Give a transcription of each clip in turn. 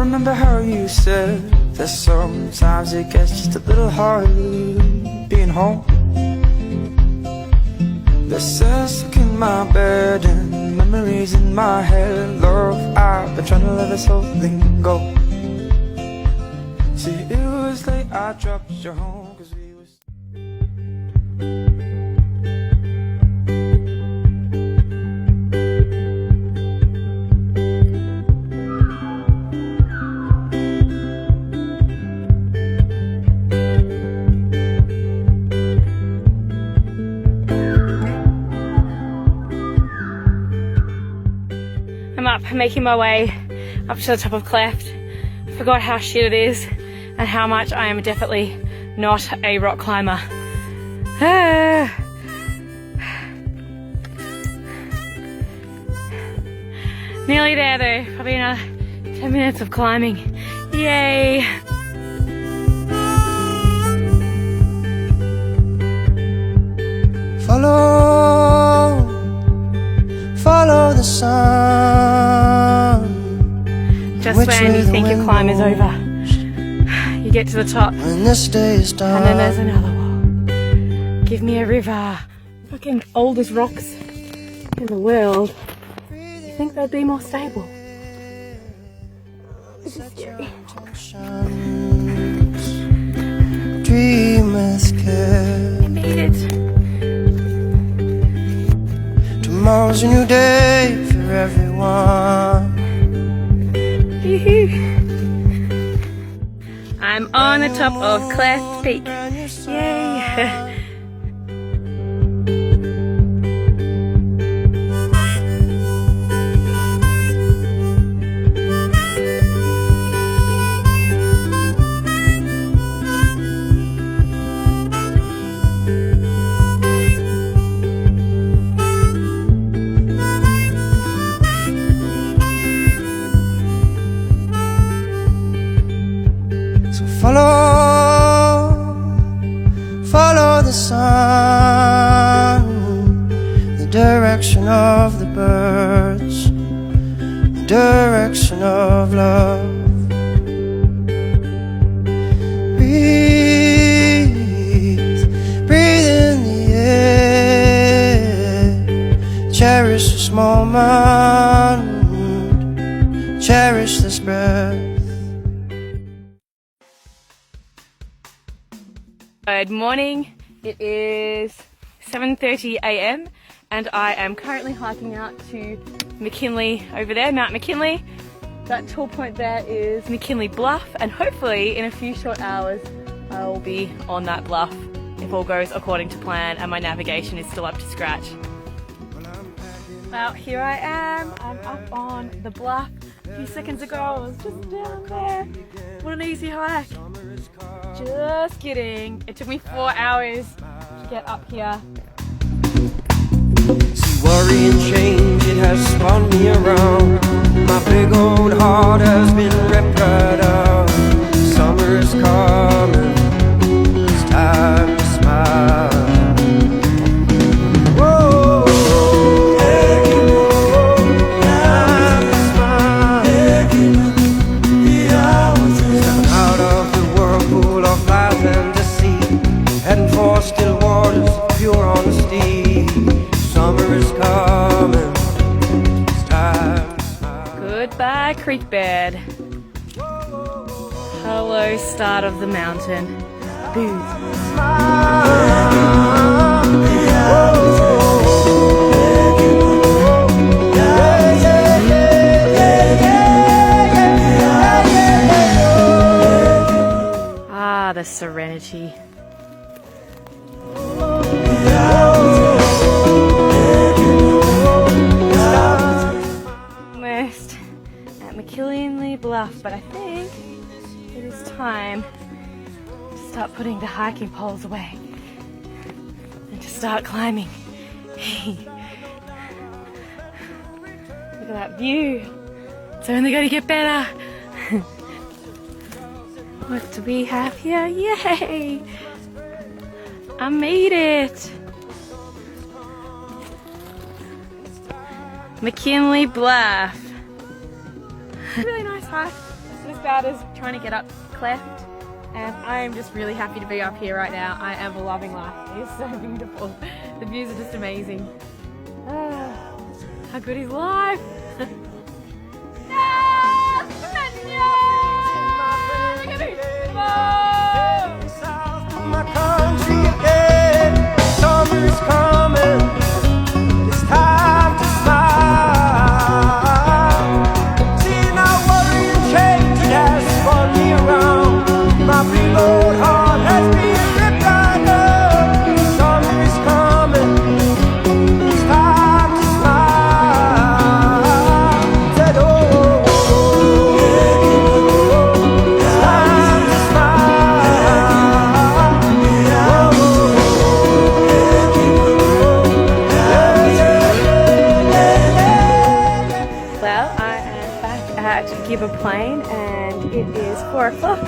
remember how you said that sometimes it gets just a little hard being home. There's sense in my bed and memories in my head. Love, I've been trying to let this whole thing go. See, it was late, I dropped you home 'cause we was... I'm up, making my way up to the top of Cleft. I forgot how shit it is and how much I am definitely not a rock climber. Nearly there though, probably another 10 minutes of climbing. Yay! Follow the sun. Just when you think your climb is over, you get to the top, When this day is done. and then there's another wall. Give me a river. Fucking oldest rocks in the world. You think they'd be more stable? This is scary. Dream with care. I made it. Tomorrow's a new day for everyone. I'm on the top of Cleft Peak. Yay! Follow the sun, the direction of the birds, the direction of love. Breathe in the air. Cherish this moment, cherish this breath. Good morning. It is 7:30 a.m. and I am currently hiking out to McKinley over there, Mount McKinley. That tall point there is McKinley Bluff, and hopefully in a few short hours I will be on that bluff if all goes according to plan and my navigation is still up to scratch. Well, here I am. I'm up on the bluff. A few seconds ago I was just down there. What an easy hike. Just kidding. It took me 4 hours to get up here. See, worry and change, it has spun me around. My big old heart has been ripped right out. Summer is coming, it's time to smile. Whoa, time to smile. Stepping out of the whirlpool of lies and deceit, heading for still waters of pure honesty. Summer is coming, it's time to smile. Goodbye, creek bed. Hello, start of the mountain. Booze. Ah, the serenity. Almost at McKinley Bluff, but I think it is time to start putting the hiking poles away and to start climbing. Look at that view. It's only going to get better. What do we have here? Yay! I made it! McKinley Bluff. Really nice hike. It was spouters trying to get up cleft, and I am just really happy to be up here right now. I am loving life. It is so beautiful. The views are just amazing. How good is life? My country again, summer is coming. It's time to smile. See now worry and change, it has spun me around. My big old heart has been ripped right up. Summer is coming. It's time to smile. Said, oh, it's time to Well, I am back at Gibber Plain and it is 4 o'clock.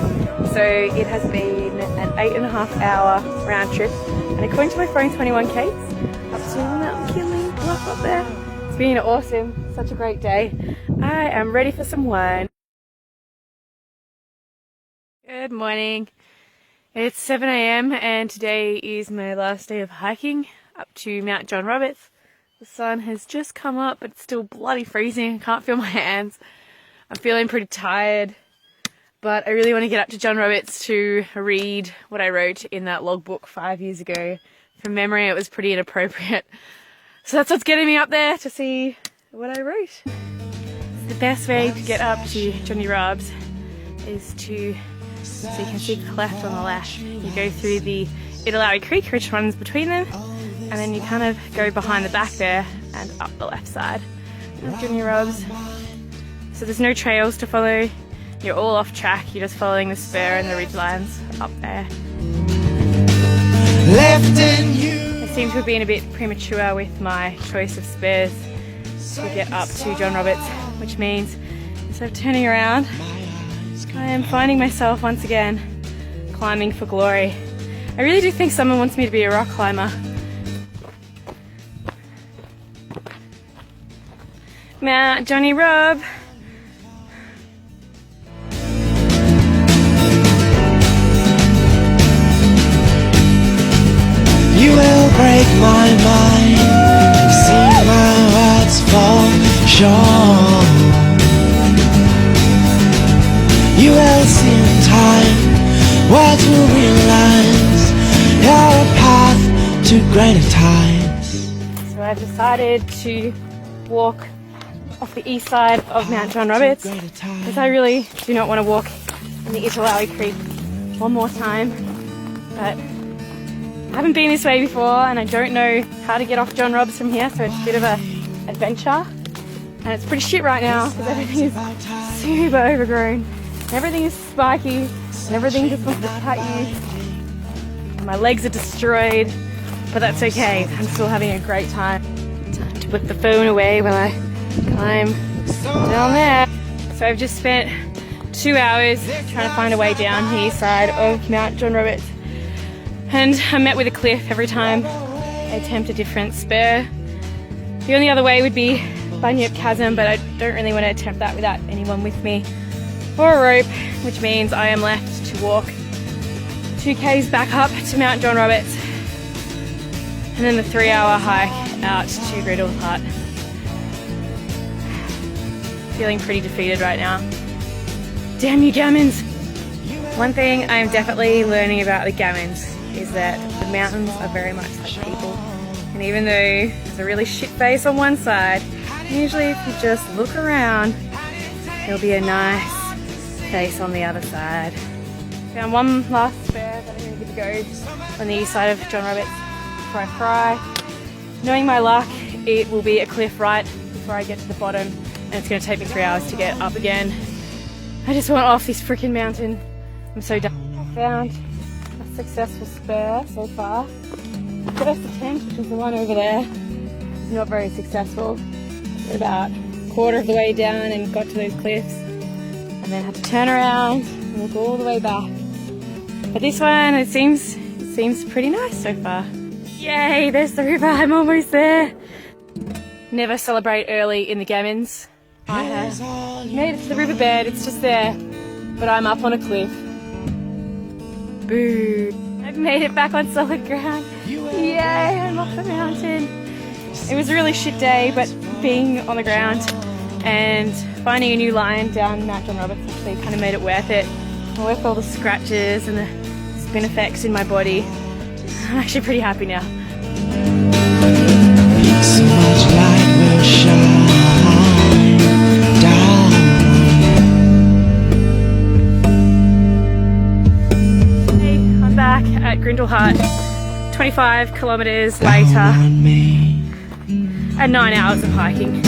So it has been an 8.5 hour round trip. And according to my phone, 21 k's up to Mount McKinley Bluff up there. It's been awesome. Such a great day. I am ready for some wine. Good morning. It's 7 a.m. and today is my last day of hiking up to Mount John Roberts. The sun has just come up, but it's still bloody freezing. I can't feel my hands. I'm feeling pretty tired, but I really want to get up to John Roberts to read what I wrote in that logbook 5 years ago. From memory, it was pretty inappropriate. So that's what's getting me up there, to see what I wrote. The best way to get up to Johnny Robs is to, so you can see the cleft on the left. You go through the Idilawi Creek, which runs between them, and then you kind of go behind the back there and up the left side of Johnny Robs. So there's no trails to follow. You're all off track. You're just following the spur and the ridge lines up there. I seem to have been a bit premature with my choice of spurs to get up to John Roberts, which means instead of turning around, I am finding myself once again climbing for glory. I really do think someone wants me to be a rock climber. Mount Johnny Rob. You will break my mind, see my words fall short. You will see in time what you realize, you're a path to greater times. So I've decided to walk off the east side of Mount John Roberts because I really do not want to walk in the Idilawi Creek one more time. But I haven't been this way before and I don't know how to get off John Robs from here, so it's a bit of an adventure. And it's pretty shit right now because everything is super overgrown. Everything is spiky and everything just wants to cut you. And my legs are destroyed, but that's okay. I'm still having a great time. Time to put the phone away while I climb down there. So I've just spent 2 hours trying to find a way down the east side of Mount John Roberts. And I'm met with a cliff every time I attempt a different spur. The only other way would be Bunyip Chasm, but I don't really want to attempt that without anyone with me or a rope, which means I am left to walk 2 k's back up to Mount John Roberts and then the 3-hour hike out to Griddle Hut. Feeling pretty defeated right now. Damn you gammons! One thing I'm definitely learning about the gammons is that the mountains are very much like people. And even though there's a really shit face on one side, usually if you just look around, there'll be a nice face on the other side. Found one last spur that I'm going to give a go on the east side of John Roberts before I fry. Knowing my luck, it will be a cliff right before I get to the bottom, and it's going to take me 3 hours to get up again. I just want off this freaking mountain. I'm so done. I found a successful spur so far. The first attempt, which was the one over there, was not very successful. Got about a quarter of the way down and got to those cliffs, and then had to turn around and walk all the way back. But this one, it seems pretty nice so far. Yay, there's the river, I'm almost there. Never celebrate early in the gammons. I have made it to the riverbed, it's just there. but I'm up on a cliff. Boo. I've made it back on solid ground. Yay, I'm off the mountain. It was a really shit day, but being on the ground and finding a new line down Mount John Roberts actually kind of made it worth it. Worth all the scratches and the spin effects in my body. I'm actually pretty happy now. So much light will shine down Hey, I'm back at Grindle Hut, 25 kilometres later on me. and 9 hours of hiking.